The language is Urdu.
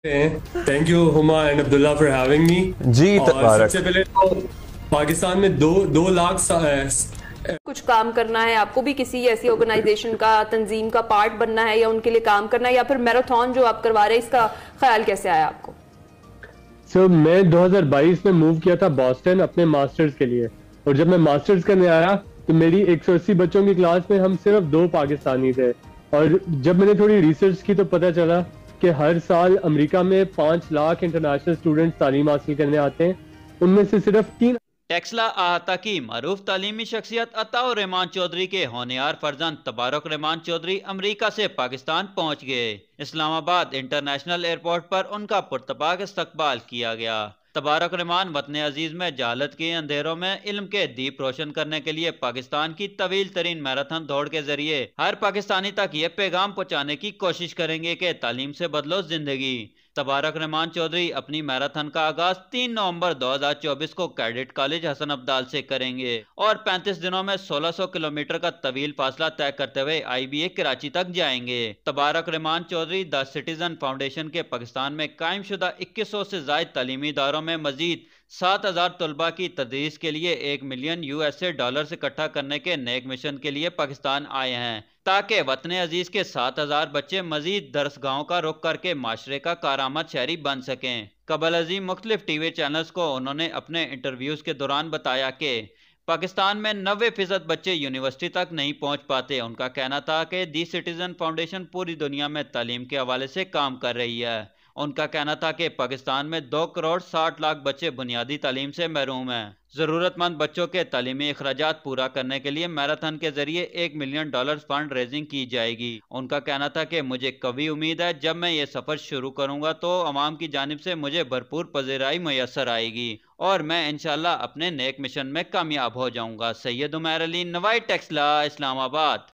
Thank you Huma and Abdullah for having me. جی اور سب تبارک. سے پہلے تو پاکستان میں دو لاکھ کچھ کام کرنا ہے آپ کو بھی کسی ایسی آرگنائزیشن کا تنظیم کا پارٹ بننا ہے یا ان کے لیے کام کرنا ہے یا پھر میراتھن جو آپ کروا رہے ہیں اس کا خیال کیسے آیا آپ کو؟ سر میں 2022 میں موو کیا تھا باسٹن اپنے ماسٹرز کے لیے, اور جب میں ماسٹرز کرنے آیا تو میری 180 بچوں کی کلاس میں ہم صرف 2 پاکستانی تھے. اور جب میں نے تھوڑی ریسرچ کی تو پتہ چلا کہ ہر سال امریکہ میں 5 لاکھ انٹرنیشنل اسٹوڈنٹس تعلیم حاصل کرنے آتے ہیں, ان میں سے صرف 3. ٹیکسلا احاطہ کی معروف تعلیمی شخصیت عطا الرحمان چودھری کے ہونہار فرزند تبارک رحمان چودھری امریکہ سے پاکستان پہنچ گئے. اسلام آباد انٹرنیشنل ایئرپورٹ پر ان کا پرتپاک استقبال کیا گیا. تبارک رحمان وطن عزیز میں جہالت کے اندھیروں میں علم کے دیپ روشن کرنے کے لیے پاکستان کی طویل ترین میراتھن دوڑ کے ذریعے ہر پاکستانی تک یہ پیغام پہنچانے کی کوشش کریں گے کہ تعلیم سے بدلو زندگی. تبارک رحمان چودھری اپنی میراتھن کا آغاز 3 نومبر 2024 کو کیڈٹ کالج حسن عبدال سے کریں گے اور 35 دنوں میں 1600 کلومیٹر کا طویل فاصلہ طے کرتے ہوئے IBA کراچی تک جائیں گے. تبارک رحمان چودھری دی سٹیزن فاؤنڈیشن کے پاکستان میں قائم شدہ 2100 سے زائد تعلیمی اداروں میں مزید 7000 طلباء کی تدریس کے لیے $1 ملین اکٹھا کرنے کے نیک مشن کے لیے پاکستان آئے ہیں تاکہ وطن عزیز کے 7000 بچے مزید درسگاہوں کا رخ کر کے معاشرے کا کارآمد شہری بن سکیں. قبل ازیں مختلف ٹی وی چینلز کو انہوں نے اپنے انٹرویوز کے دوران بتایا کہ پاکستان میں 90% بچے یونیورسٹی تک نہیں پہنچ پاتے. ان کا کہنا تھا کہ دی سٹیزن فاؤنڈیشن پوری دنیا میں تعلیم کے حوالے سے کام کر رہی ہے. ان کا کہنا تھا کہ پاکستان میں 2 کروڑ 60 لاکھ بچے بنیادی تعلیم سے محروم ہیں. ضرورت مند بچوں کے تعلیمی اخراجات پورا کرنے کے لیے میراتھن کے ذریعے $1 ملین فنڈ ریزنگ کی جائے گی. ان کا کہنا تھا کہ مجھے قوی امید ہے جب میں یہ سفر شروع کروں گا تو عوام کی جانب سے مجھے بھرپور پذیرائی میسر آئے گی اور میں انشاءاللہ اپنے نیک مشن میں کامیاب ہو جاؤں گا. سید عمیر علی، نوائی ٹیکسلا، اسلام آباد.